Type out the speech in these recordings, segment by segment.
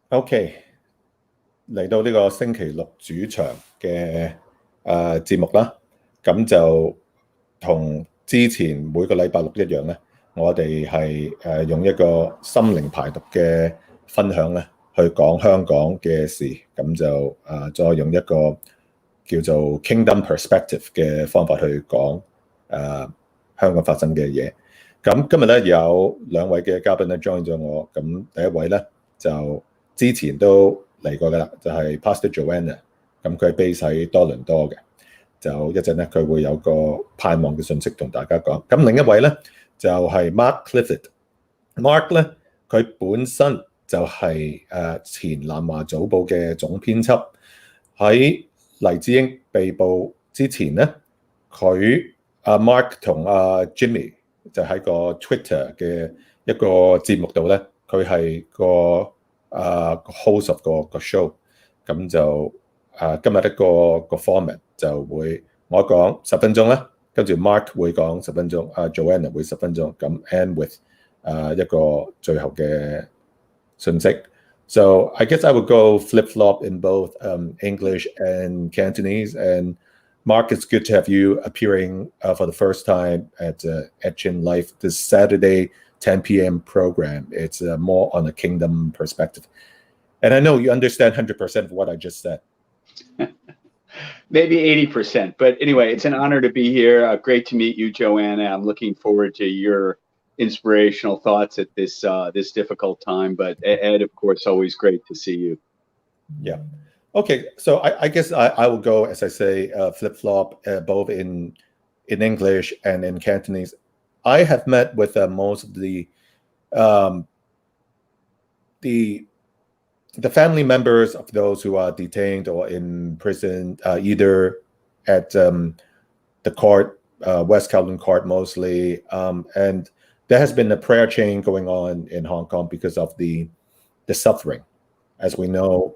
OK，嚟到呢個星期六主場嘅節目啦，咁就同之前每個禮拜六一樣咧，我哋係用一個心靈排毒嘅分享咧，去講香港嘅事，咁就再用一個叫做 Kingdom Perspective 嘅方法去講香港發生嘅嘢。咁今日咧有兩位嘅嘉賓咧 join 咗我，咁第一位咧就之前都嚟過㗎啦，就係 Pastor Joanna， 咁佢係 base 喺多倫多嘅，就一陣咧佢會有個盼望嘅信息同大家講。咁另一位咧就係 Mark Clifford。Mark 咧佢本身就係前南華早報嘅總編輯，喺黎智英被捕之前咧，佢Mark 同Jimmy 就喺個 Twitter 嘅一個節目度咧，佢係個host of 個 show， 咁就今日一個 format 就會我講10分鐘啦，跟住 Mark 會講10分鐘，Joanna 會10分鐘，咁 end with 一個最後嘅信息。So I guess I would go flip-flop in both English and Cantonese. And Mark, it's good to have you appearing for the first time at Chin Life this Saturday 10 p.m. program. It's more on a kingdom perspective. And I know you understand 100% of what I just said. Maybe 80%. But anyway, it's an honor to be here. Great to meet you, Joanna. I'm looking forward to your inspirational thoughts at this difficult time. But Ed, of course, always great to see you. Yeah. Okay. So I guess I will go, as I say, flip-flop, both in English and in Cantonese. I have met with most of the family members of those who are detained or in prison, either at the court, West Kowloon Court mostly, and there has been a prayer chain going on in Hong Kong because of the suffering. As we know,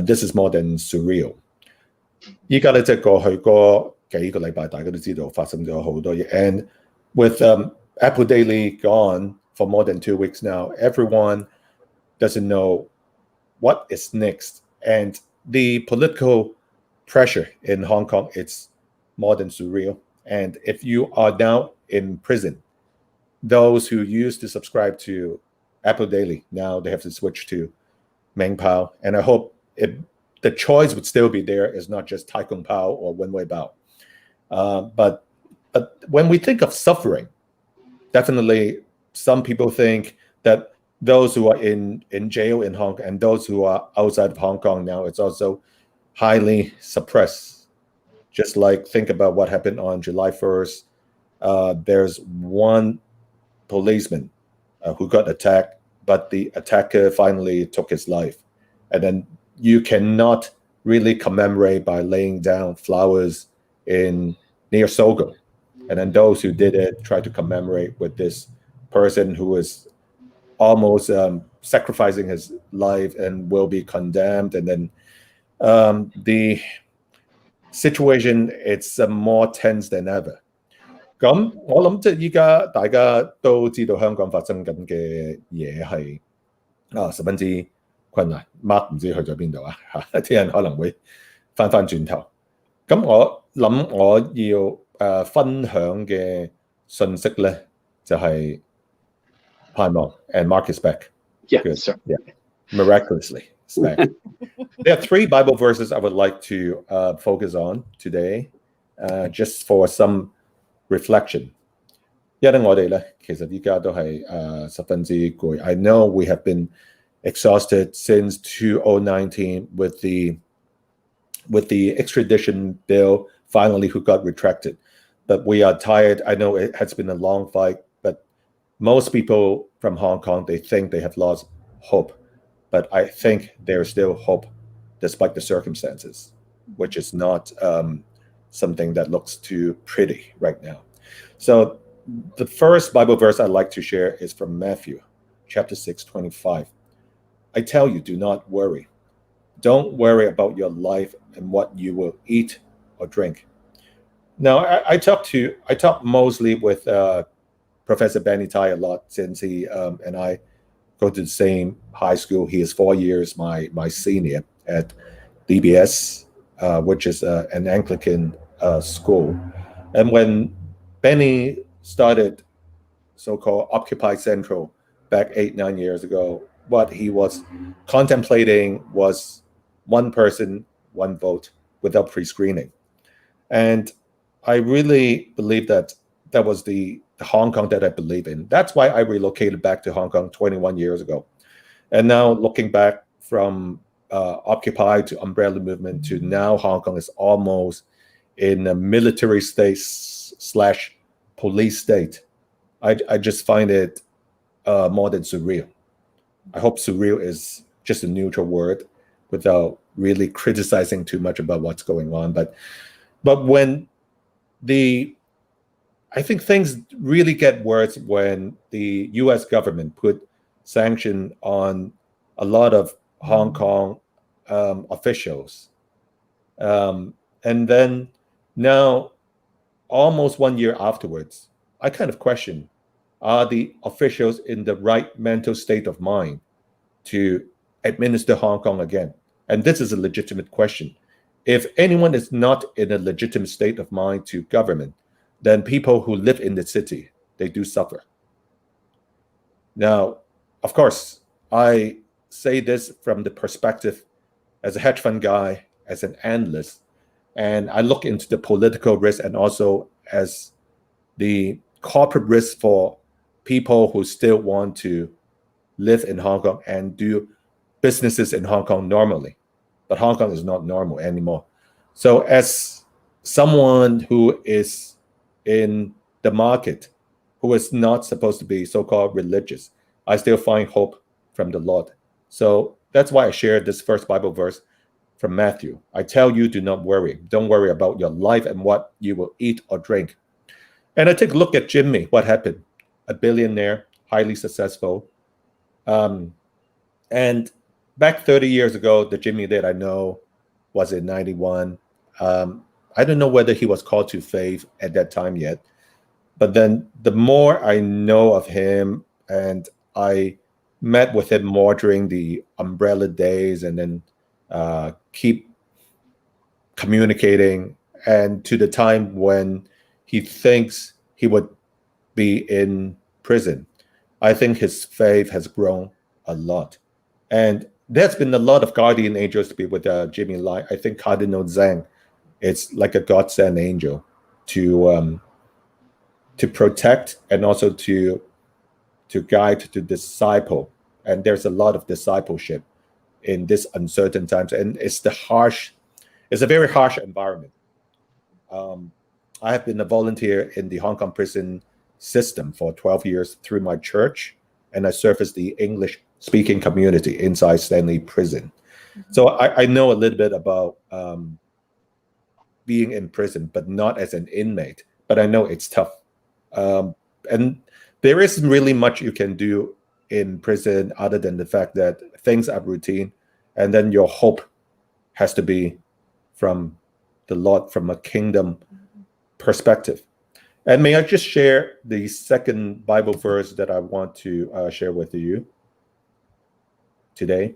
this is more than surreal. 依家咧即係過去嗰幾個禮拜，大家都知道發生咗好多嘢。And with Apple Daily gone for more than 2 weeks now, everyone doesn't know what is next. And the political pressure in Hong Kong, it's more than surreal. And if you are now in prison, those who used to subscribe to Apple Daily, now they have to switch to Meng Pao. And I hope the choice would still be there. It's not just Tai Kung Pao or Wen Wei Bao. But when we think of suffering, definitely some people think that those who are in jail in Hong Kong and those who are outside of Hong Kong now, it's also highly suppressed. Just like think about what happened on July 1st. There's one policeman who got attacked, but the attacker finally took his life. And then you cannot really commemorate by laying down flowers near Sogo. And then those who did it try to commemorate with this person who was almost sacrificing his life and will be condemned. And then the situation, it's more tense than ever. 咁我諗即係依家大家都知道香港發生緊嘅嘢係十分之困難。Mark 唔知去咗邊度啊？啲人可能會翻轉頭。咁我諗我要分享嘅信息咧就係盼望 and Mark is back. Yeah, sir. Yeah, miraculously is back. There are 3 Bible verses I would like to focus on today, just for some reflection. 因為我哋咧其實依家都係十分之攰。I know we have been exhausted since 2019 with the extradition bill finally who got retracted. But we are tired. I know it has been a long fight, but most people from Hong Kong, they think they have lost hope. But I think there's still hope despite the circumstances, which is not something that looks too pretty right now. So the first Bible verse I'd like to share is from Matthew chapter 6:25. I tell you, do not worry. Don't worry about your life and what you will eat or drink. Now, I talk mostly with Professor Benny Tai a lot since he and I go to the same high school. He is 4 years my senior at DBS, which is an Anglican school. And when Benny started so-called Occupy Central back 8-9 years ago, what he was contemplating was one person, one vote without pre-screening. And I really believe that was the Hong Kong that I believe in. That's why I relocated back to Hong Kong 21 years ago. And now looking back from Occupy to Umbrella Movement to now, Hong Kong is almost in a military state / police state. I just find it more than surreal. I hope surreal is just a neutral word without really criticizing too much about what's going on. But when I think things really get worse when the US government put sanction on a lot of Hong Kong officials. And then now, almost 1 year afterwards, I kind of question, are the officials in the right mental state of mind to administer Hong Kong again? And this is a legitimate question. If anyone is not in a legitimate state of mind to government, then people who live in the city, they do suffer. Now, of course, I say this from the perspective as a hedge fund guy, as an analyst, and I look into the political risk and also as the corporate risk for people who still want to live in Hong Kong and do businesses in Hong Kong normally. But Hong Kong is not normal anymore. So as someone who is in the market, who is not supposed to be so-called religious, I still find hope from the Lord. So that's why I shared this first Bible verse from Matthew. I tell you, do not worry. Don't worry about your life and what you will eat or drink. And I take a look at Jimmy, what happened? A billionaire, highly successful. And back 30 years ago, the Jimmy that I know was in 91. I don't know whether he was called to faith at that time yet. But then the more I know of him, and I met with him more during the umbrella days, and then keep communicating, and to the time when he thinks he would be in prison, I think his faith has grown a lot. And there's been a lot of guardian angels to be with Jimmy Lai. I think Cardinal Zhang, it's like a godsend angel to protect and also to guide, to disciple. And there's a lot of discipleship in this uncertain times. And it's a very harsh environment. I have been a volunteer in the Hong Kong prison system for 12 years through my church, and I service the English-speaking community inside Stanley Prison. So I know a little bit about being in prison, but not as an inmate. But I know it's tough. And there isn't really much you can do in prison other than the fact that things are routine, and then your hope has to be from the Lord, from a kingdom perspective. And may I just share the second Bible verse that I want to share with you today?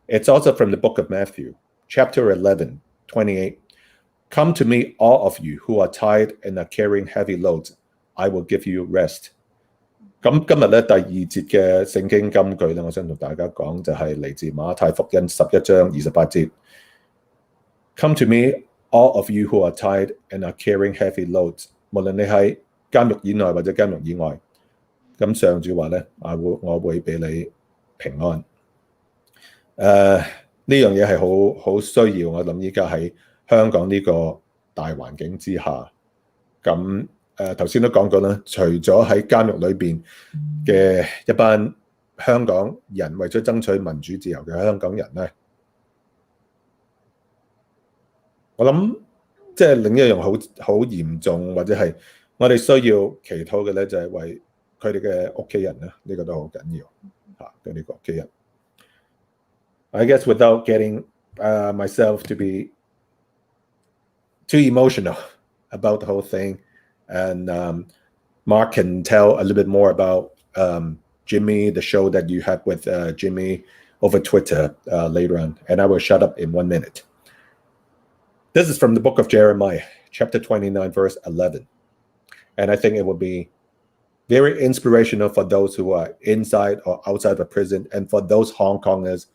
It's also from the book of Matthew, chapter 11, 28. Come to me, all of you who are tired and are carrying heavy loads, I will give you rest. 咁今日咧第二節嘅聖經金句咧，我想同大家講就係嚟自馬太福音11章28節。Come to me, all of you who are tired and are carrying heavy loads， 無論你喺監獄以內或者監獄以外，咁上主話咧，我會俾你平安。呢樣嘢係好需要，我諗依家喺香港呢個大環境之下，咁頭先都講過啦，除咗喺監獄裏邊嘅一班香港人為咗爭取民主自由嘅香港人咧，我諗即係另一樣好嚴重或者係我哋需要祈禱嘅咧，就係為佢哋嘅屋企人咧，呢個都好緊要嚇，對呢個屋企人。I guess without getting myself to be too emotional about the whole thing. And Mark can tell a little bit more about Jimmy, the show that you had with Jimmy over Twitter later on, and I will shut up in 1 minute. This is from the book of Jeremiah, chapter 29, verse 11. And I think it will be very inspirational for those who are inside or outside of prison, and for those Hong Kongers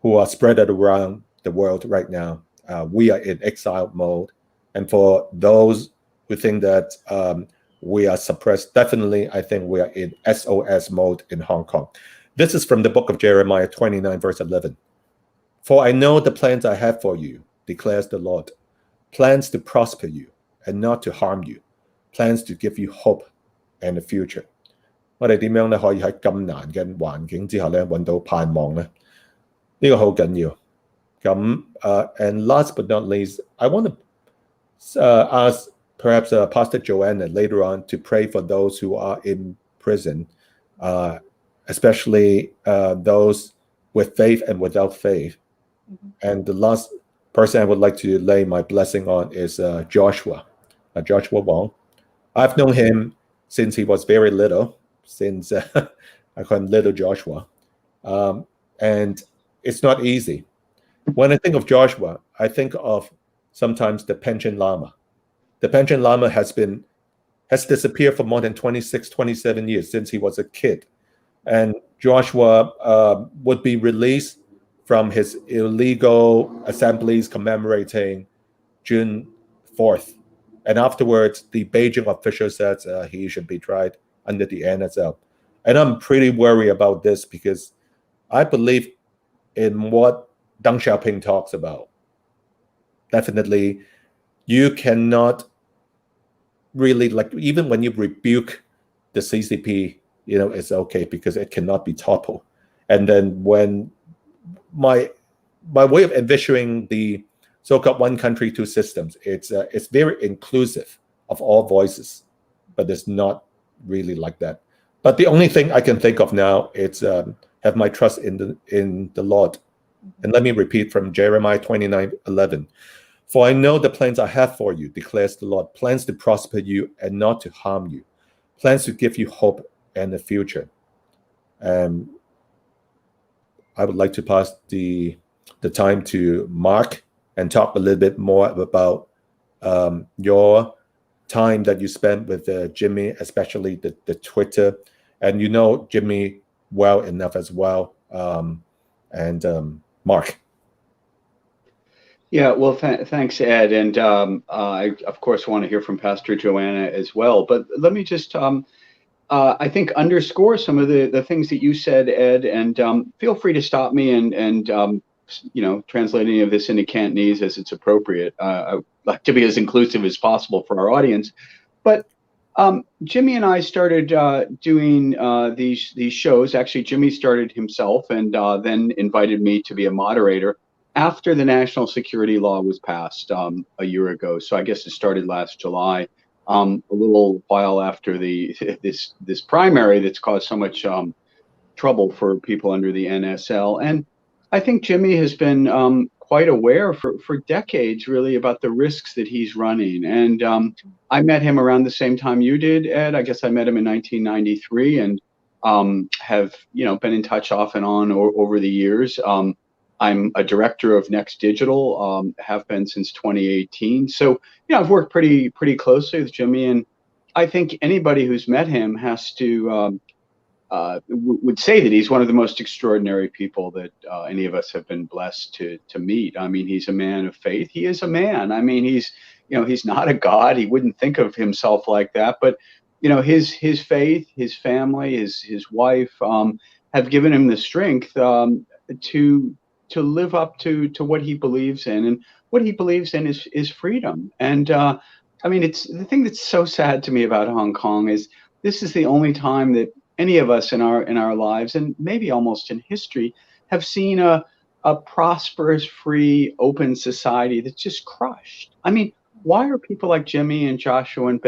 who are spread around the world right now. We are in exile mode. And for those who think that we are suppressed, definitely I think we are in SOS mode in Hong Kong. This is from the book of Jeremiah 29, verse 11. For I know the plans I have for you, declares the Lord, plans to prosper you and not to harm you, plans to give you hope and a future. 我哋點樣咧可以喺咁難嘅環境之下咧揾到盼望咧？呢個好緊要。咁and last but not least, I want to ask perhaps Pastor Joanna later on to pray for those who are in prison, especially those with faith and without faith. And the last person I would like to lay my blessing on is Joshua Wong. I've known him since he was very little, since I call him Little Joshua. And it's not easy. When I think of Joshua, I think of sometimes the pension lama. The pension lama has disappeared for more than 26, 27 years since he was a kid. And Joshua would be released from his illegal assemblies commemorating June 4th. And afterwards, the Beijing official said he should be tried under the NSL. And I'm pretty worried about this because I believe in what Deng Xiaoping talks about. Definitely, you cannot really, like, even when you rebuke the CCP, it's okay because it cannot be toppled. And then when my way of envisioning the so-called one country, two systems, it's very inclusive of all voices, but it's not really like that. But the only thing I can think of now is have my trust in the Lord. And let me repeat from Jeremiah 29:11. For I know the plans I have for you, declares the Lord, plans to prosper you and not to harm you, plans to give you hope and a future. I would like to pass the time to Mark and talk a little bit more about your time that you spent with Jimmy, especially the Twitter. And you know Jimmy well enough as well. Mark. Yeah, well, thanks, Ed. And I, of course, want to hear from Pastor Joanna as well. But let me just, I think, underscore some of the things that you said, Ed. And feel free to stop me and translate any of this into Cantonese as it's appropriate. I'd like to be as inclusive as possible for our audience. But Jimmy and I started doing these shows. Actually, Jimmy started himself and then invited me to be a moderator after the national security law was passed a year ago. So I guess it started last July, a little while after this primary that's caused so much trouble for people under the NSL. And I think Jimmy has been quite aware for decades, really, about the risks that he's running. And I met him around the same time you did, Ed. I guess I met him in 1993 and have been in touch off and on over the years. I'm a director of Next Digital, have been since 2018. So I've worked pretty closely with Jimmy, and I think anybody who's met him has to would say that he's one of the most extraordinary people that any of us have been blessed to meet. I mean, he's a man of faith. He is a man. I mean, he's not a god. He wouldn't think of himself like that. But his faith, his family, his wife have given him the strength to live up to what he believes in, and what he believes in is freedom. And I mean, it's the thing that's so sad to me about Hong Kong is this is the only time that any of us in our lives, and maybe almost in history, have seen a prosperous, free, open society that's just crushed. I mean, why are people like Jimmy and Joshua and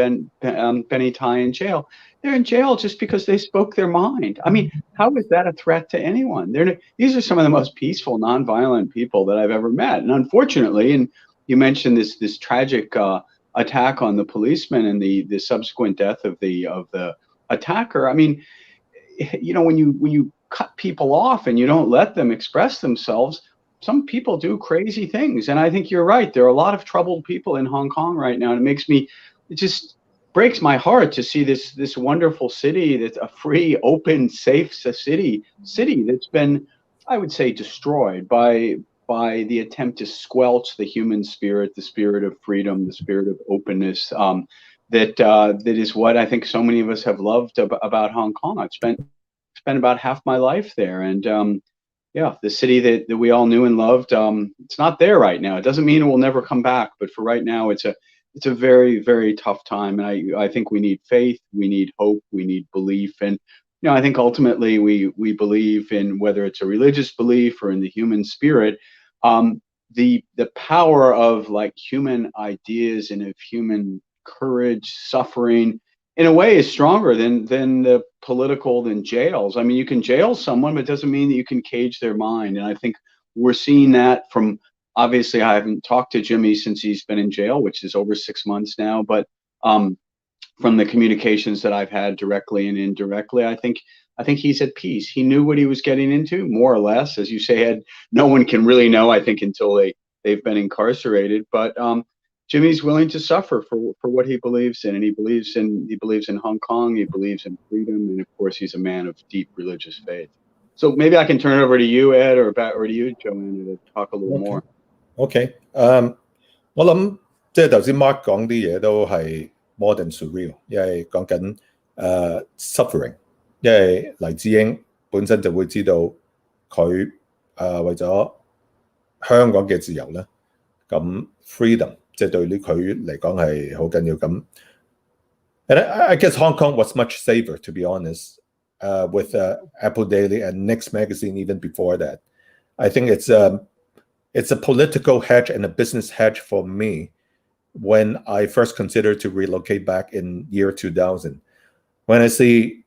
Benny Tai in jail? They're in jail just because they spoke their mind. I mean, how is that a threat to anyone? These are some of the most peaceful, nonviolent people that I've ever met. And unfortunately, and you mentioned this tragic attack on the policeman and the subsequent death of the attacker. I mean, you know, when you cut people off and you don't let them express themselves, some people do crazy things. And I think you're right. There are a lot of troubled people in Hong Kong right now. And it just breaks my heart to see this wonderful city that's a free, open, safe city that's been, I would say, destroyed by the attempt to squelch the human spirit, the spirit of freedom, the spirit of openness. That is what I think so many of us have loved about Hong Kong. I've spent about half my life there, and yeah, the city that we all knew and loved, it's not there right now. It doesn't mean it will never come back, but for right now, it's a very, very tough time. And I think we need faith, we need hope, we need belief. And, you know, I think ultimately we believe in, whether it's a religious belief or in the human spirit, the power of like human ideas and of human courage, suffering, in a way is stronger than the political, than jails. I mean, you can jail someone, but it doesn't mean that you can cage their mind. And I think we're seeing that from, obviously, I haven't talked to Jimmy since he's been in jail, which is over 6 months now. But from the communications that I've had directly and indirectly, I think he's at peace. He knew what he was getting into, more or less, as you say. No one can really know, I think, until they've been incarcerated. But Jimmy's willing to suffer for what he believes in, and he believes in Hong Kong. He believes in freedom, and of course, he's a man of deep religious faith. So maybe I can turn it over to you, Ed, or to you, Joanna, to talk a little more. Okay. 我諗即係頭先 Mark 講啲嘢都係 more than surreal， 因為講緊suffering， 因為黎智英本身就會知道佢為咗香港嘅自由咧，咁 freedom。即係對於佢嚟講係好緊要咁。And I guess Hong Kong was much safer, to be honest, with Apple Daily and Next Magazine even before that. I think it's a political hedge and a business hedge for me when I first considered to relocate back in year 2000. When I see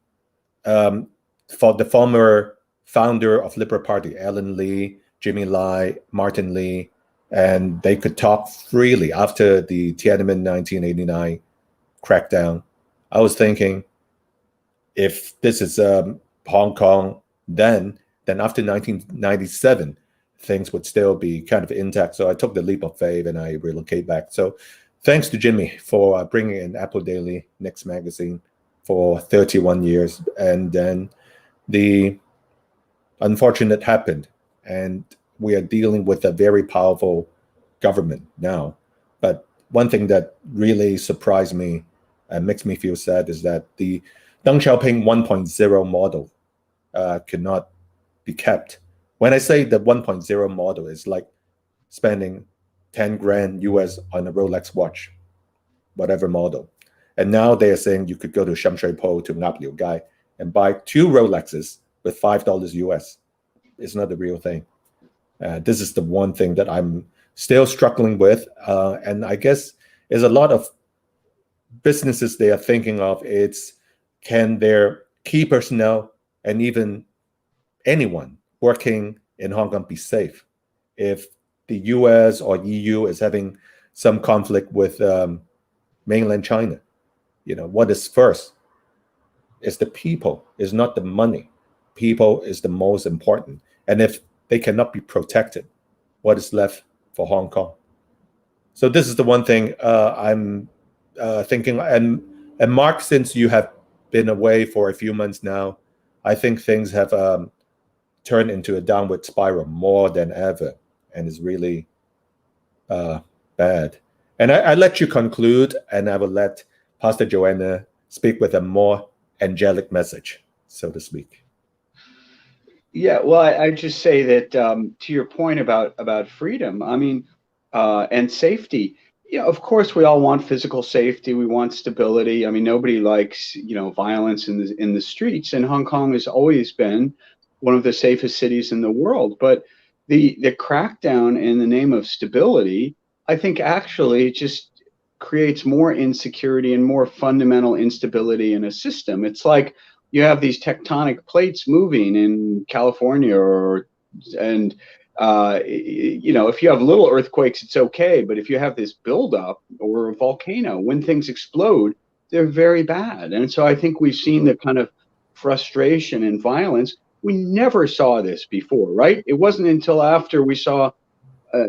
for the former founder of Liberal Party, Alan Lee, Jimmy Lai, Martin Lee, and they could talk freely after the Tiananmen 1989 crackdown. I was thinking, if this is Hong Kong then after 1997, things would still be kind of intact. So I took the leap of faith and I relocate back. So thanks to Jimmy for bringing in Apple Daily, Next Magazine for 31 years. And then the unfortunate happened. And we are dealing with a very powerful government now. But one thing that really surprised me and makes me feel sad is that the Deng Xiaoping 1.0 model cannot be kept. When I say the 1.0 model, is like spending 10 grand US on a Rolex watch, whatever model. And now they are saying you could go to Sham Shui Po, to Ngap Liu Gai, and buy 2 Rolexes with $5 US. It's not the real thing. This is the one thing that I'm still struggling with. And I guess there's a lot of businesses they are thinking of. It's, can their key personnel and even anyone working in Hong Kong be safe? If the US or EU is having some conflict with mainland China, you know, what is first? It's the people, it's not the money. People is the most important. And if they cannot be protected, what is left for Hong Kong? So this is the one thing I'm thinking. And Mark, since you have been away for a few months now, I think things have turned into a downward spiral more than ever, and it's really bad. And I let you conclude, and I will let Pastor Joanna speak with a more angelic message, so to speak. Yeah, well, I just say that to your point about freedom, I mean, and safety. Yeah, of course, we all want physical safety. We want stability. I mean, nobody likes, you know, violence in the streets. And Hong Kong has always been one of the safest cities in the world. But the crackdown in the name of stability, I think, actually just creates more insecurity and more fundamental instability in a system. It's like you have these tectonic plates moving in California, and you know, if you have little earthquakes, it's okay. But if you have this buildup or a volcano, when things explode, they're very bad. And so I think we've seen the kind of frustration and violence. We never saw this before, right? It wasn't until after we saw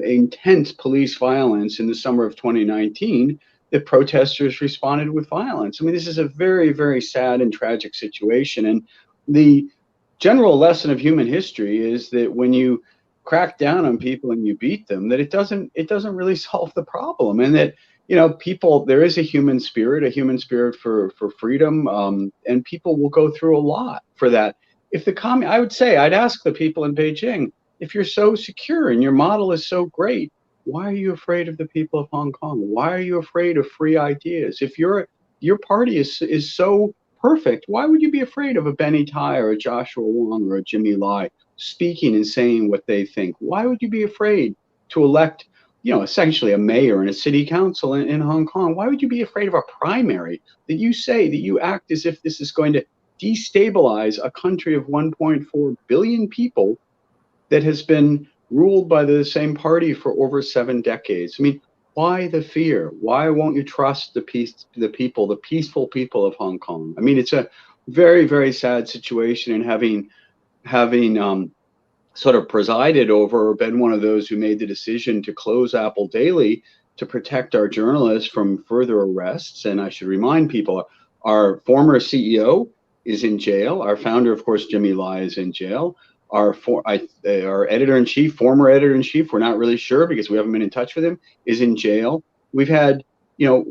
intense police violence in the summer of 2019 that protesters responded with violence. I mean, this is a very, very sad and tragic situation. And the general lesson of human history is that when you crack down on people and you beat them, that it doesn't really solve the problem. And that, there is a human spirit for freedom, and people will go through a lot for that. I'd ask the people in Beijing, if you're so secure and your model is so great, why are you afraid of the people of Hong Kong? Why are you afraid of free ideas? If your party is so perfect, why would you be afraid of a Benny Tai or a Joshua Wong or a Jimmy Lai speaking and saying what they think? Why would you be afraid to elect, essentially a mayor and a city council in Hong Kong? Why would you be afraid of a primary that you act as if this is going to destabilize a country of 1.4 billion people that has been ruled by the same party for over 7 decades? I mean, why the fear? Why won't you trust the peaceful people of Hong Kong? I mean, it's a very, very sad situation, and having sort of presided over or been one of those who made the decision to close Apple Daily to protect our journalists from further arrests. And I should remind people, our former CEO is in jail. Our founder, of course, Jimmy Lai, is in jail. Our editor-in-chief, former editor-in-chief, we're not really sure because we haven't been in touch with him, is in jail. We've had,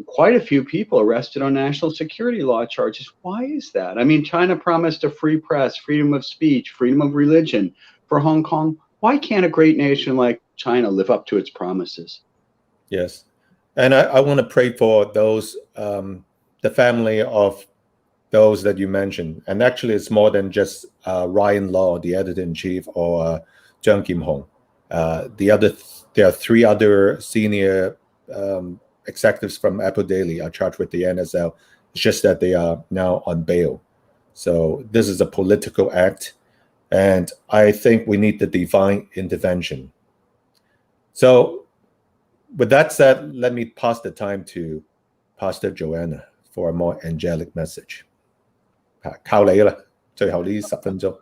quite a few people arrested on national security law charges. Why is that? I mean, China promised a free press, freedom of speech, freedom of religion for Hong Kong. Why can't a great nation like China live up to its promises? Yes. And I want to pray for those, the family of those that you mentioned. And actually, it's more than just Ryan Law, the editor-in-chief, or Zhang Kim-hong. There are 3 other senior executives from Apple Daily are charged with the NSL. It's just that they are now on bail. So this is a political act, and I think we need the divine intervention. So with that said, let me pass the time to Pastor Joanna for a more angelic message. 靠你啦，最後呢10分鐘。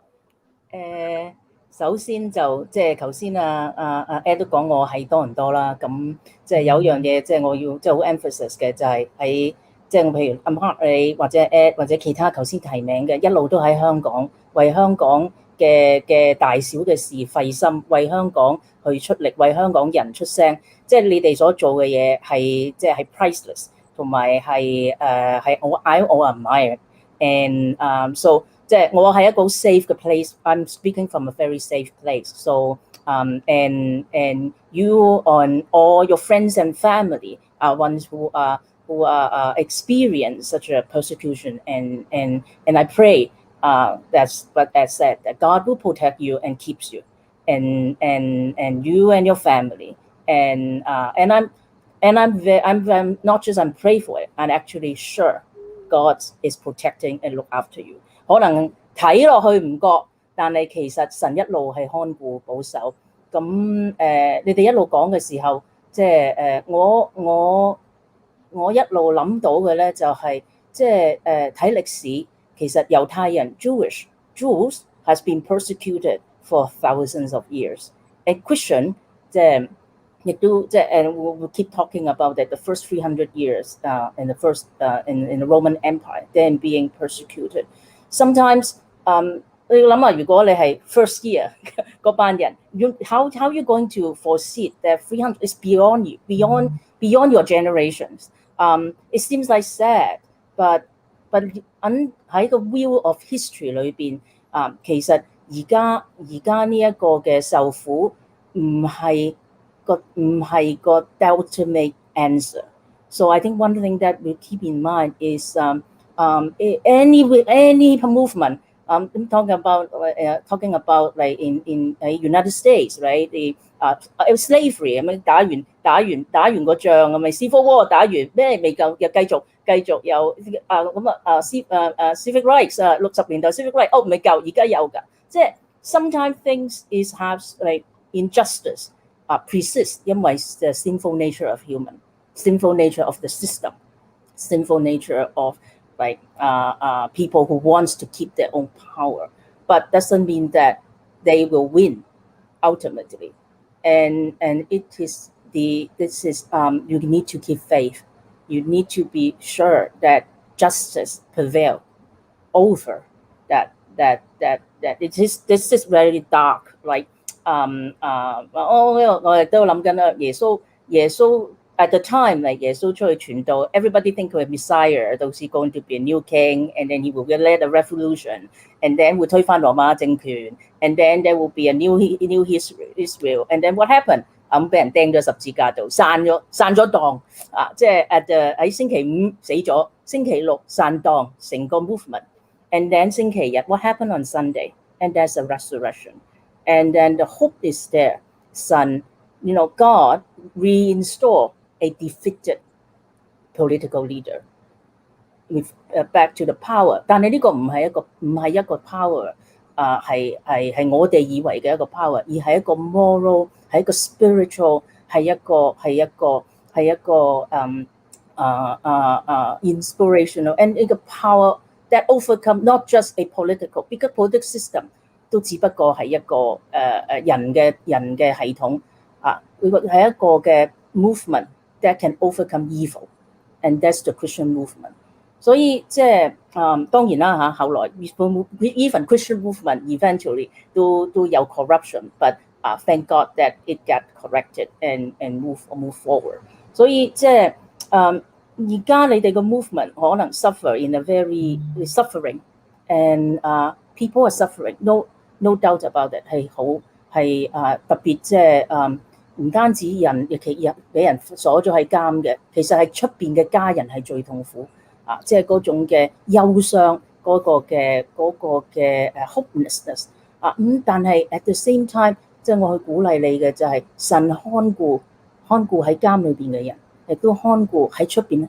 首先就即係頭先Ed 都講我係多倫多啦，咁即係有樣嘢即係我要即係好 emphasis 嘅就係喺即係譬如 Mark 你或者 Ed 或者其他頭先提名嘅一路都喺香港為香港嘅大小嘅事費心，為香港去出力，為香港人出聲，即係你哋所做嘅嘢係即係 priceless， 同埋係我 admire。And so 即係我係一個 safe 嘅 place. I'm speaking from a very safe place. So and you and all your friends and family are ones who experience such a persecution. And I pray that's what I said, that God will protect you and keeps you, and you and your family. And I'm not just I'm pray for it. I'm actually sure God is protecting and look after you. 可能睇落去唔覺，但係其實神一路係看顧保守。咁你哋一路講嘅時候，即係我一路諗到嘅咧就係即係睇歷史，其實猶太人 Jews has been persecuted for thousands of years. And Christian 即係亦都即係 and we'll keep talking about that the first 300 years in the first in the Roman Empire, then being persecuted. Sometimes 你要諗下，如果你係 first year 嗰班人 how you going to foresee that 300 is beyond you, beyond your generations? It seems like sad, but 喺個 wheel of history 裏邊，其實而家呢一個嘅受苦唔係個 ultimate answer. So I think one thing that we keep in mind is any movement. Talking about like in United States, right? The slavery 咁樣打完個仗咁咪 Civil War 打完咩未夠又繼續有civic rights 60年代 civic rights 未夠而家有㗎，即係 sometimes things is have like injustice persist 因為 the sinful nature of human, sinful nature of the system, sinful nature of like people who wants to keep their own power, but doesn't mean that they will win ultimately. And this is you need to keep faith. You need to be sure that justice prevail over that. This is very dark. Like 我哋都諗緊啦，耶穌 at the time 嚟耶穌出去傳道 ，everybody think 佢係 Messiah， 到時 going to be a new king， and then he will lead a revolution， and then 會推翻羅馬政權 ，and then there will be a new Israel，and then what happened？ 咁俾人釘咗十字架度，散咗檔啊！即係喺星期五死咗，星期六散檔，成個 movement，and then 星期日 what happened on Sunday？And there's a resurrection, and then the hope is there. Son, God reinstore a defeated political leader with back to the power. 但係呢個唔係一個 power， 係我哋以為嘅一個 power， 而係一個 moral， 係一個 spiritual， 係一個inspirational and 一個 power that overcome not just a political because political system 都只不過係一個人嘅系統啊，係一個嘅 movement that can overcome evil and that's the Christian movement。所以即係當然啦嚇，後來 even Christian movement eventually 都有 corruption，but thank God that it got corrected and move forward。所以即係而家你哋個 movement 可能 suffer in a very suffering and people are suffering no doubt about it 係特別即係唔單止人亦俾人鎖咗喺監嘅，其實係出邊嘅家人係最痛苦啊！即係嗰種嘅憂傷嗰個嘅hopelessness 啊但係 at the same time 即係我去鼓勵你嘅就係神看顧喺監裏邊嘅人。亦都看顧喺出邊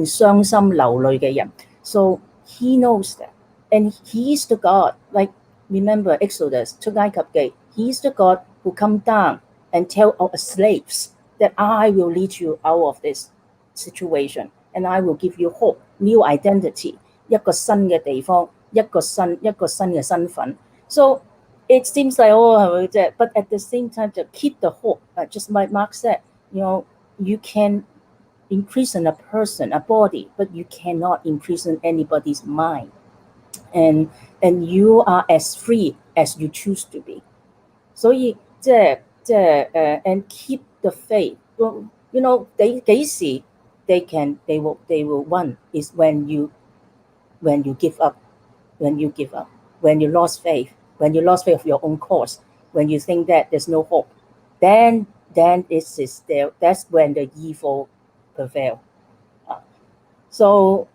傷心流淚嘅人 ，so he knows that, and he is the God. Like remember Exodus 出埃及記 ，he is the God who come down and tell our slaves that I will lead you out of this situation, and I will give you hope, new identity， 一個新嘅地方，一個新嘅身份。So it seems like 係咪啫 ？But at the same time to keep the hope, just like Mark said, you can imprison a person, a body, but you cannot imprison anybody's mind. And you are as free as you choose to be. 所以and keep the faith.幾時 they will win is when you give up, when you lost faith of your own cause, when you think that there's no hope, then it is there. That's when the evil prevail. So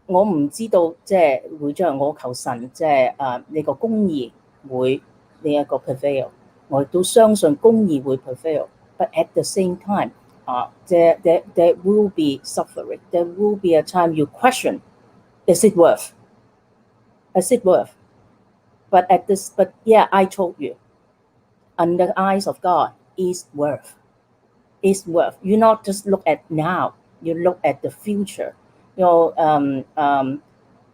我唔知道即係會將我求神即係呢個公義會呢一個 prevail， 我亦都相信公義會 prevail。But at the same time, there will be suffering. There will be a time you question, is it worth? Is it worth? But yeah, I told you, under the eyes of God. Is worth. You not just look at now, you look at the future.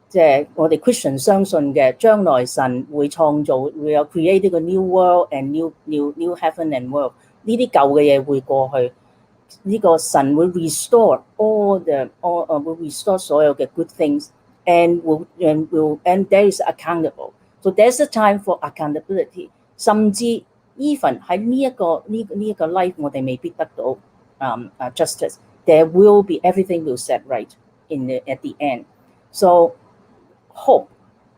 即係我哋 Christian 相信嘅，將來神會創造，會有 create 個 new world and new heaven and world。呢啲舊嘅嘢會過去，呢個神會 restore will restore 所有嘅 good things and there is accountable. So there's a time for accountability. 甚至even 喺呢一個 life 我哋未必得到justice. There will be everything will set right at the end. So hope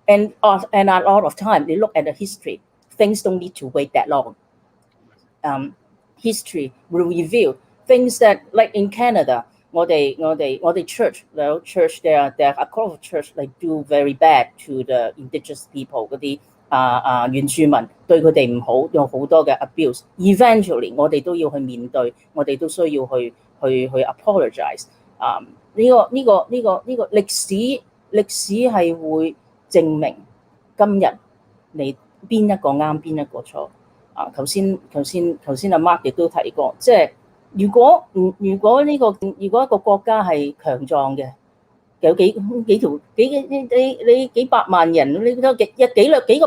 and a lot of time. They look at the history. Things don't need to wait that long. History will reveal things that like in Canada. 我哋 church there are a couple of church like do very bad to the indigenous people 嗰啲原住民對佢哋唔好，有好多嘅 abuse。Eventually 我哋都要去面對，我哋都需要去 apologize。呢個歷史係會證明今日你邊一個啱，邊一個錯。頭先阿 Mark 亦都提過，即係如果一個國家係強壯嘅，有幾百萬人，你都幾個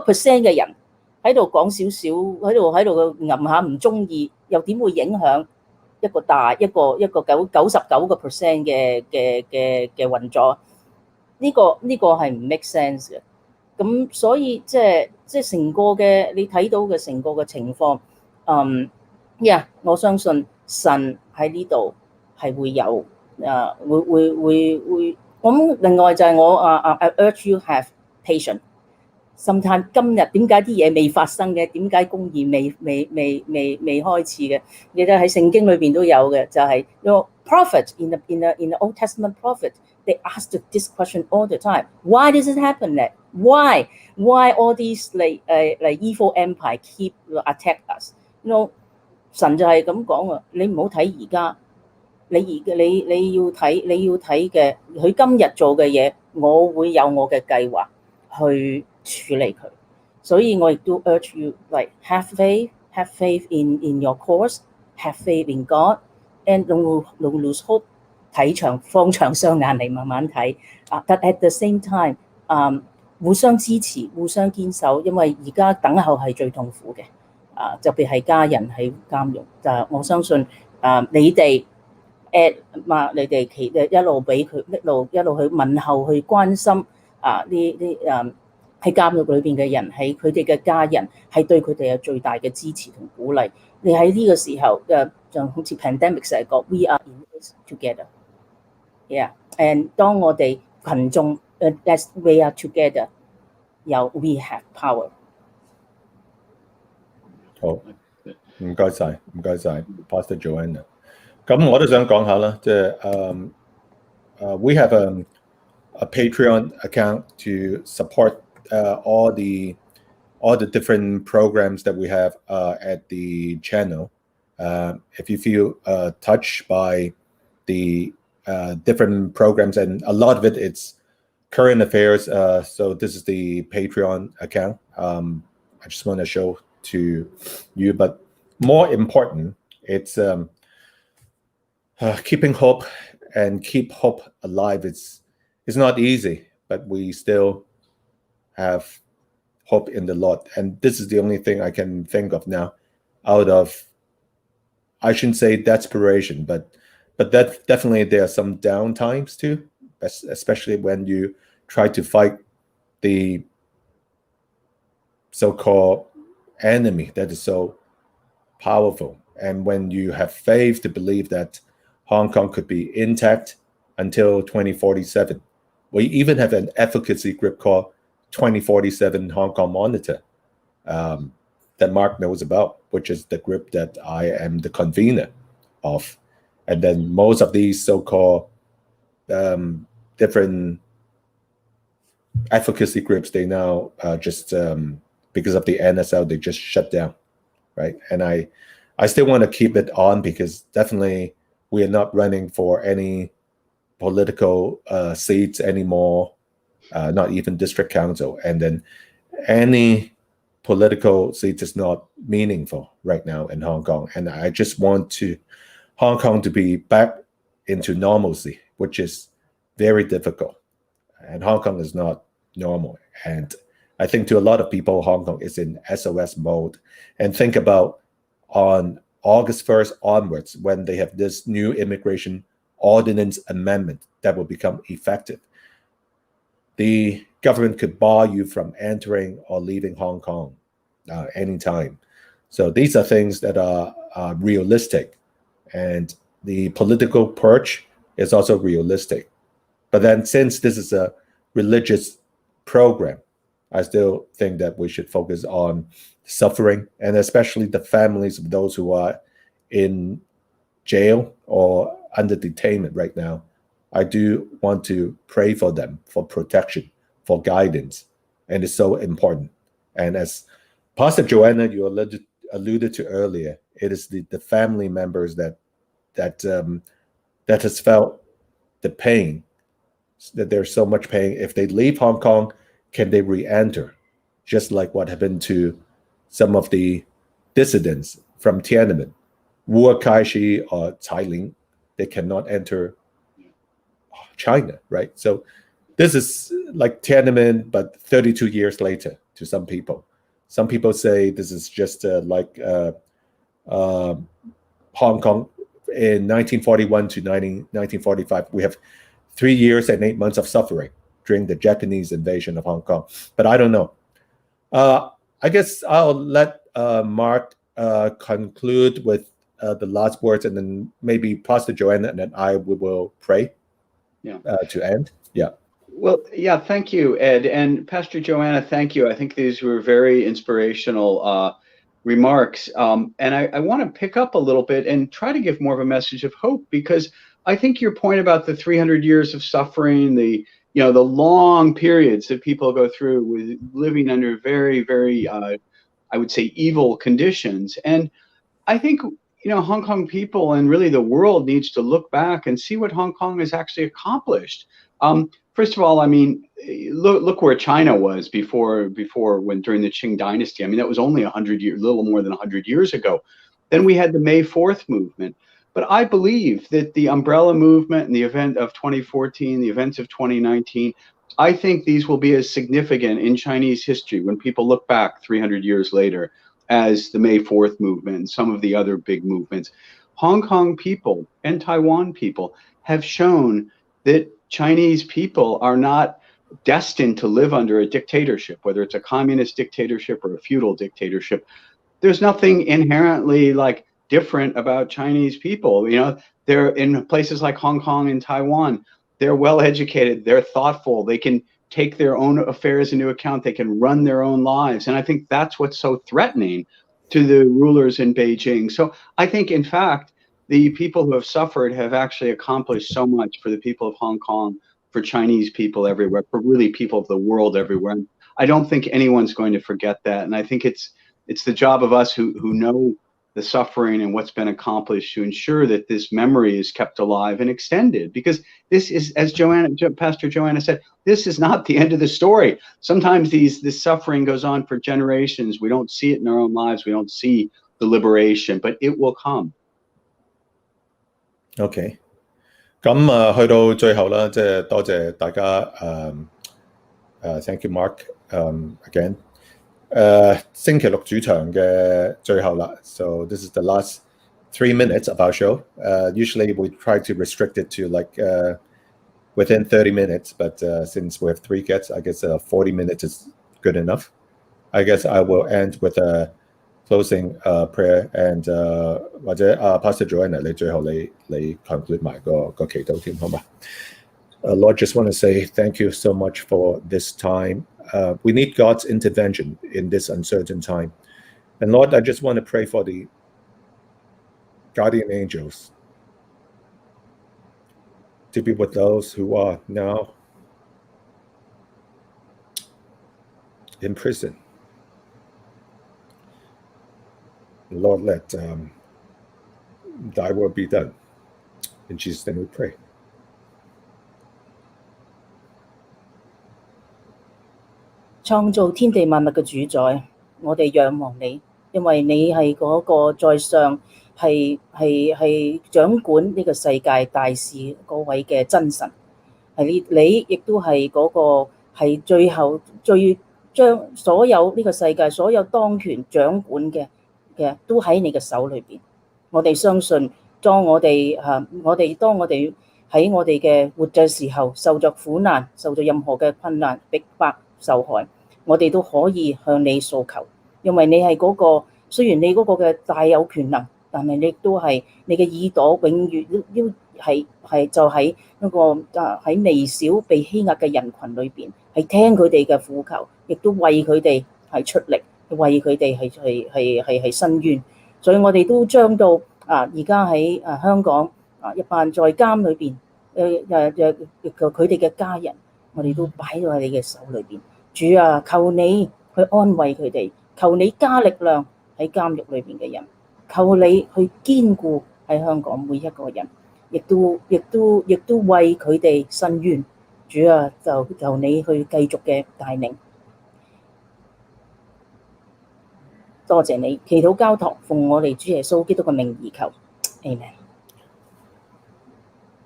percent 嘅人喺度講少少，喺度吟下唔中意，又點會影響一個99% 嘅運作？呢個係唔 make sense 嘅。咁所以即係成個嘅你睇到嘅成個嘅情況，我相信神喺呢度係會有會。咁另外就係I urge you have patience。sometimes 今日點解啲嘢未發生嘅？點解公義未開始嘅？你睇喺聖經裏邊都有嘅，就係 prophet in the Old Testament prophet they asked this question all the time. Why does it happen that? Why all these like evil empire keep attack us? 神就係咁講啊！你唔好睇而家。你要睇嘅，佢今日做嘅嘢，我會有我嘅計劃去處理佢。所以我亦都 urge you like have faith in your course, have faith in God, and don't lose hope。放長雙眼嚟慢慢睇。But at the same time，互相支持，互相堅守，因為而家等候係最痛苦嘅。特別係家人喺監獄。我相信你哋。你哋一路俾佢一路去問候去關心喺監獄裏邊嘅人，喺佢哋嘅家人係對佢哋有最大嘅支持同鼓勵。你喺呢個時候就好似 pandemic 成日講 ，we are in this together。and 當我哋群眾as we are together， we have power。好，唔該晒 Pastor Joanna。咁我都想講下啦，即係we have a Patreon account to support all the different programs that we have at the channel. If you feel touched by the different programs, and a lot of it's current affairs, so this is the Patreon account. I just want to show to you, but more important, it's keeping hope and keep hope alive. It's not easy, but we still have hope in the Lord. And this is the only thing I can think of now out of, I shouldn't say desperation, but that definitely there are some down times too, especially when you try to fight the so-called enemy that is so powerful. And when you have faith to believe that Hong Kong could be intact until 2047. We even have an advocacy group called 2047 Hong Kong Monitor that Mark knows about, which is the group that I am the convener of. And then most of these so-called different advocacy groups, they now just because of the NSL, they just shut down, right? And I still want to keep it on because definitely we are not running for any political seats anymore, not even district council. And then any political seats is not meaningful right now in Hong Kong. And I just want Hong Kong to be back into normalcy, which is very difficult. And Hong Kong is not normal. And I think to a lot of people, Hong Kong is in SOS mode. And think about on August 1st onwards, when they have this new immigration ordinance amendment that will become effective, the government could bar you from entering or leaving Hong Kong anytime. So these are things that are realistic, and the political purge is also realistic. But then since this is a religious program, I still think that we should focus on suffering, and especially the families of those who are in jail or under detainment right now. I do want to pray for them, for protection, for guidance, and it's so important. And as Pastor Joanna, you alluded to earlier, it is the family members that has felt the pain, that there's so much pain. If they leave Hong Kong, can they re-enter? Just like what happened to some of the dissidents from Tiananmen, Wu Kaishi or Cai Ling, they cannot enter China, right? So this is like Tiananmen, but 32 years later to some people. Some people say this is just like Hong Kong in 1941 to 1945. We have 3 years and 8 months of suffering during the Japanese invasion of Hong Kong. But I don't know. I guess I'll let Mark conclude with the last words, and then maybe Pastor Joanna and then we will pray to end. Yeah. Well, yeah, thank you, Ed. And Pastor Joanna, thank you. I think these were very inspirational remarks. And I want to pick up a little bit and try to give more of a message of hope, because I think your point about the 300 years of suffering, the long periods that people go through with living under very, very, I would say, evil conditions. And I think, Hong Kong people and really the world needs to look back and see what Hong Kong has actually accomplished. First of all, I mean, look where China was before during the Qing dynasty. I mean, that was only 100 years, a little more than 100 years ago. Then we had the May 4th movement. But I believe that the umbrella movement and the event of 2014, the events of 2019, I think these will be as significant in Chinese history when people look back 300 years later as the May 4th movement and some of the other big movements. Hong Kong people and Taiwan people have shown that Chinese people are not destined to live under a dictatorship, whether it's a communist dictatorship or a feudal dictatorship. There's nothing inherently different about Chinese people. They're in places like Hong Kong and Taiwan. They're well educated. They're thoughtful. They can take their own affairs into account. They can run their own lives. And I think that's what's so threatening to the rulers in Beijing. So I think, in fact, the people who have suffered have actually accomplished so much for the people of Hong Kong, for Chinese people everywhere, for really people of the world everywhere. And I don't think anyone's going to forget that. And I think it's the job of us who know the suffering and what's been accomplished to ensure that this memory is kept alive and extended. Because this is, as Pastor Joanna said, this is not the end of the story. Sometimes this suffering goes on for generations. We don't see it in our own lives. We don't see the liberation, but it will come. OK， 咁去到最後啦，即係多謝大家thank you Mark again。星期六主場嘅最後啦，so this is the last 3 minutes of our show. Usually we try to restrict it to within 30 minutes, but since we have 3 guests, I guess 40 minutes is good enough. I guess I will end with a closing prayer, and 或者Pastor Joanna 你最後你 conclude 埋個祈禱添好嘛？Lord, just want to say thank you so much for this time. We need God's intervention in this uncertain time. And Lord, I just want to pray for the guardian angels to be with those who are now in prison. Lord, let thy will be done. In Jesus' name we pray. 創造天地萬物嘅主宰，我哋仰望你，因為你係嗰個在上係掌管呢個世界大事嗰位嘅真神，係你亦都係嗰個係最後最將所有呢個世界所有當權掌管嘅都喺你嘅手裏邊。我哋相信，當我哋喺我哋嘅活嘅時候，受着苦難，受着任何嘅困難、逼迫、受害，我哋都可以向你訴求，因為你係嗰個，雖然你嗰個嘅大有權能，但係你亦都係你嘅耳朵永遠都係就喺嗰個喺微小被欺壓嘅人群裏邊，係聽佢哋嘅苦求，亦都為佢哋係出力，為佢哋係伸冤。所以我哋都將到而家喺香港一班在監裏邊佢哋嘅家人，我哋都擺咗喺你嘅手裏邊。主啊，求你去安慰佢哋，求你加力量喺監獄裏邊嘅人，求你去堅固喺香港每一個人，亦都為佢哋伸冤。主啊，就你去繼續嘅帶領。多謝你，祈禱交託，奉我哋主耶穌基督嘅名而求，Amen。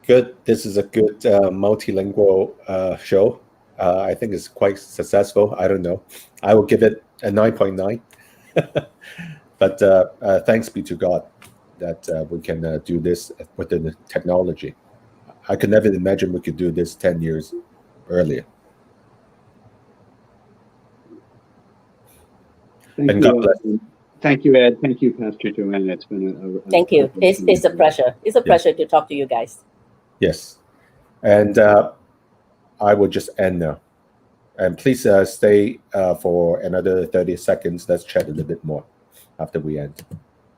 Good. This is a good multilingual show. I think it's quite successful. I don't know. I will give it a 9.9. But thanks be to God that we can do this within the technology. I could never imagine we could do this 10 years earlier. Thank you. Thank you, Ed. Thank you, Pastor Joanna. It's been a Thank you. It's a pleasure. It's a pleasure to talk to you guys. Yes. And I will just end now. And please stay for another 30 seconds. Let's chat a little bit more after we end.